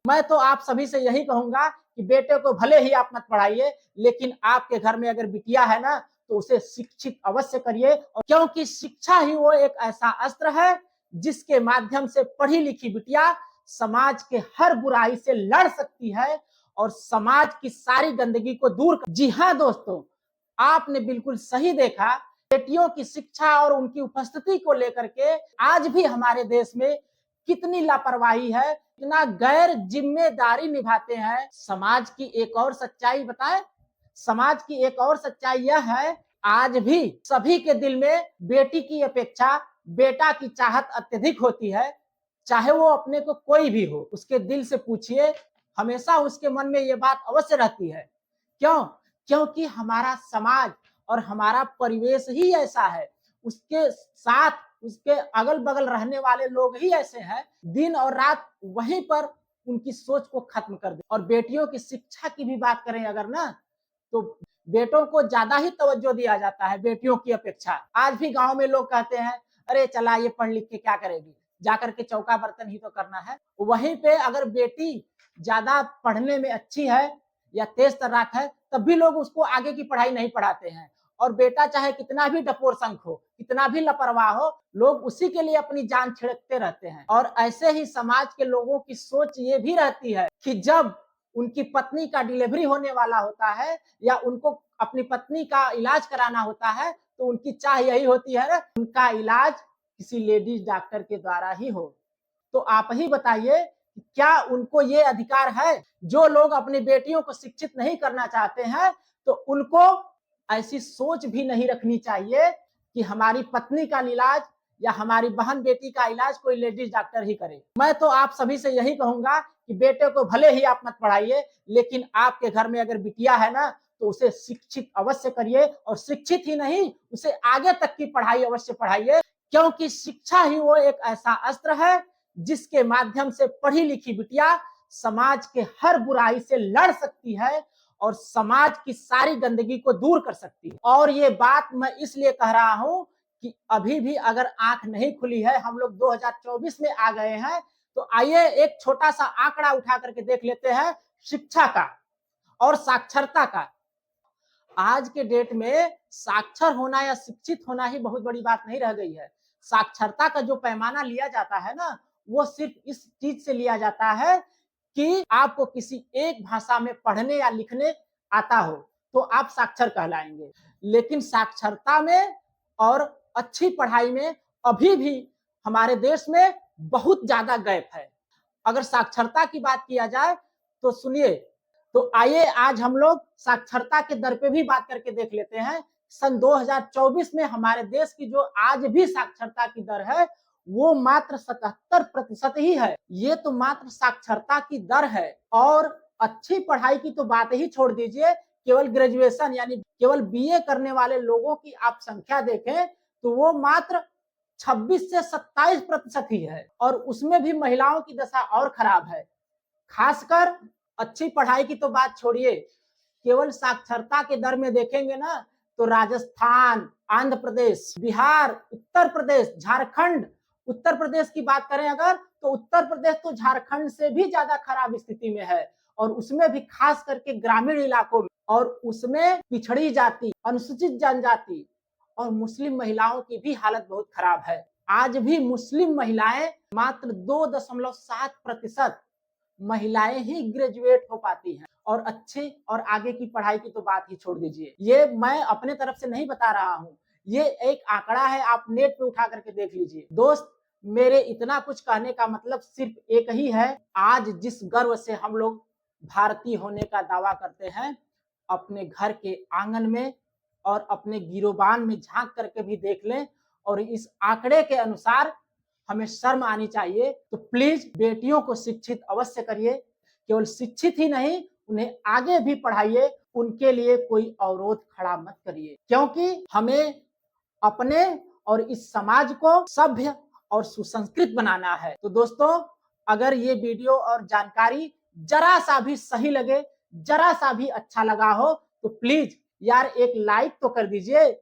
मैं तो आप सभी से यही कहूंगा कि बेटे को भले ही आप मत पढ़ाइए, लेकिन आपके घर में अगर बिटिया है ना तो उसे शिक्षित अवश्य करिए, और क्योंकि शिक्षा ही वो एक ऐसा अस्त्र है जिसके माध्यम से पढ़ी लिखी बिटिया समाज के हर बुराई से लड़ सकती है और समाज की सारी गंदगी को दूर कर। जी हाँ दोस्तों, आपने बिल्कुल सही देखा। बेटियों की शिक्षा और उनकी उपस्थिति को लेकर के आज भी हमारे देश में कितनी लापरवाही है, कितना गैर जिम्मेदारी निभाते हैं। समाज की एक और सच्चाई बताएं, समाज की एक और सच्चाई यह है, आज भी सभी के दिल में बेटी की अपेक्षा बेटा की चाहत अत्यधिक होती है। चाहे वो अपने को कोई भी हो, उसके दिल से पूछिए, हमेशा उसके मन में ये बात अवश्य रहती है। क्यों? क्योंकि हमारा समाज और हमारा परिवेश ही ऐसा है, उसके साथ उसके अगल बगल रहने वाले लोग ही ऐसे हैं, दिन और रात वहीं पर उनकी सोच को खत्म कर दे। और बेटियों की शिक्षा की भी बात करें अगर ना, तो बेटों को ज्यादा ही तवज्जो दिया जाता है बेटियों की अपेक्षा। आज भी गांव में लोग कहते हैं, अरे चला ये पढ़ लिख के क्या करेगी, जाकर के चौका बर्तन ही तो करना है। वहीं पे अगर बेटी ज्यादा पढ़ने में अच्छी है या तेज तर्राक है, तब भी लोग उसको आगे की पढ़ाई नहीं पढ़ाते हैं। और बेटा चाहे कितना भी डपोर संख हो, कितना भी लापरवाह हो, लोग उसी के लिए अपनी जान छिड़कते रहते हैं। और ऐसे ही समाज के लोगों की सोच ये भी रहती है कि जब उनकी पत्नी का डिलीवरी होने वाला होता है या उनको अपनी पत्नी का इलाज कराना होता है, तो उनकी चाह यही होती है ना, उनका इलाज किसी लेडीज डॉक्टर के द्वारा ही हो। तो आप ही बताइए, क्या उनको ये अधिकार है? जो लोग अपनी बेटियों को शिक्षित नहीं करना चाहते हैं, तो उनको ऐसी सोच भी नहीं रखनी चाहिए कि हमारी पत्नी का इलाज या हमारी बहन बेटी का इलाज कोई लेडीज डॉक्टर ही करे। मैं तो आप सभी से यही कहूंगा कि बेटे को भले ही आप मत पढ़ाइए, लेकिन आपके घर में अगर बिटिया है ना तो उसे शिक्षित अवश्य करिए, और शिक्षित ही नहीं, उसे आगे तक की पढ़ाई अवश्य पढ़ाइए, क्योंकि शिक्षा ही वो एक ऐसा अस्त्र है जिसके माध्यम से पढ़ी लिखी बिटिया समाज के हर बुराई से लड़ सकती है और समाज की सारी गंदगी को दूर कर सकती है। और ये बात मैं इसलिए कह रहा हूं कि अभी भी अगर आंख नहीं खुली है, हम लोग 2024 में आ गए हैं, तो आइए एक छोटा सा आंकड़ा उठा करके देख लेते हैं शिक्षा का और साक्षरता का। आज के डेट में साक्षर होना या शिक्षित होना ही बहुत बड़ी बात नहीं रह गई है। साक्षरता का जो पैमाना लिया जाता है ना, वो सिर्फ इस चीज से लिया जाता है कि आपको किसी एक भाषा में पढ़ने या लिखने आता हो तो आप साक्षर कहलाएंगे। लेकिन साक्षरता में और अच्छी पढ़ाई में अभी भी हमारे देश में बहुत ज्यादा गैप है। अगर साक्षरता की बात किया जाए तो सुनिए, तो आइए आज हम लोग साक्षरता के दर पे भी बात करके देख लेते हैं। सन 2024 में हमारे देश की जो आज भी साक्षरता की दर है वो मात्र 77% ही है। ये तो मात्र साक्षरता की दर है, और अच्छी पढ़ाई की तो बात ही छोड़ दीजिए, केवल ग्रेजुएशन यानी केवल बीए करने वाले लोगों की आप संख्या देखें तो वो मात्र 26 से 27% ही है, और उसमें भी महिलाओं की दशा और खराब है। खासकर अच्छी पढ़ाई की तो बात छोड़िए, केवल साक्षरता के दर में देखेंगे ना तो राजस्थान, आंध्र प्रदेश, बिहार, उत्तर प्रदेश, झारखंड, उत्तर प्रदेश की बात करें अगर, तो उत्तर प्रदेश तो झारखंड से भी ज्यादा खराब स्थिति में है, और उसमें भी खास करके ग्रामीण इलाकों में, और उसमें पिछड़ी जाति, अनुसूचित जनजाति और मुस्लिम महिलाओं की भी हालत बहुत खराब है। आज भी मुस्लिम महिलाएं मात्र 2.7% महिलाएं ही ग्रेजुएट हो पाती हैं, और अच्छे और आगे की पढ़ाई की तो बात ही छोड़ दीजिए। ये मैं अपने तरफ से नहीं बता रहा हूं, ये एक आंकड़ा है, आप नेट पे उठा करके देख लीजिए। दोस्त, मेरे इतना कुछ कहने का मतलब सिर्फ एक ही है, आज जिस गर्व से हम लोग भारतीय होने का दावा करते हैं, अपने घर के आंगन में और अपने गिरोबान में झांक करके भी देख लें, और इस आंकड़े के अनुसार हमें शर्म आनी चाहिए। तो प्लीज बेटियों को शिक्षित अवश्य करिए, केवल शिक्षित ही नहीं, उन्हें आगे भी पढ़ाइए, उनके लिए कोई अवरोध खड़ा मत करिए, क्योंकि हमें अपने और इस समाज को सभ्य और सुसंस्कृत बनाना है। तो दोस्तों, अगर ये वीडियो और जानकारी जरा सा भी सही लगे, जरा सा भी अच्छा लगा हो, तो प्लीज यार एक लाइक तो कर दीजिए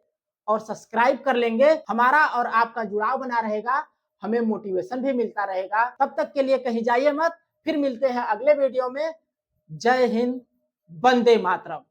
और सब्सक्राइब कर लेंगे। हमारा और आपका जुड़ाव बना रहेगा, हमें मोटिवेशन भी मिलता रहेगा। तब तक के लिए कहीं जाइए मत, फिर मिलते हैं अगले वीडियो में। जय हिंद, वंदे मातरम।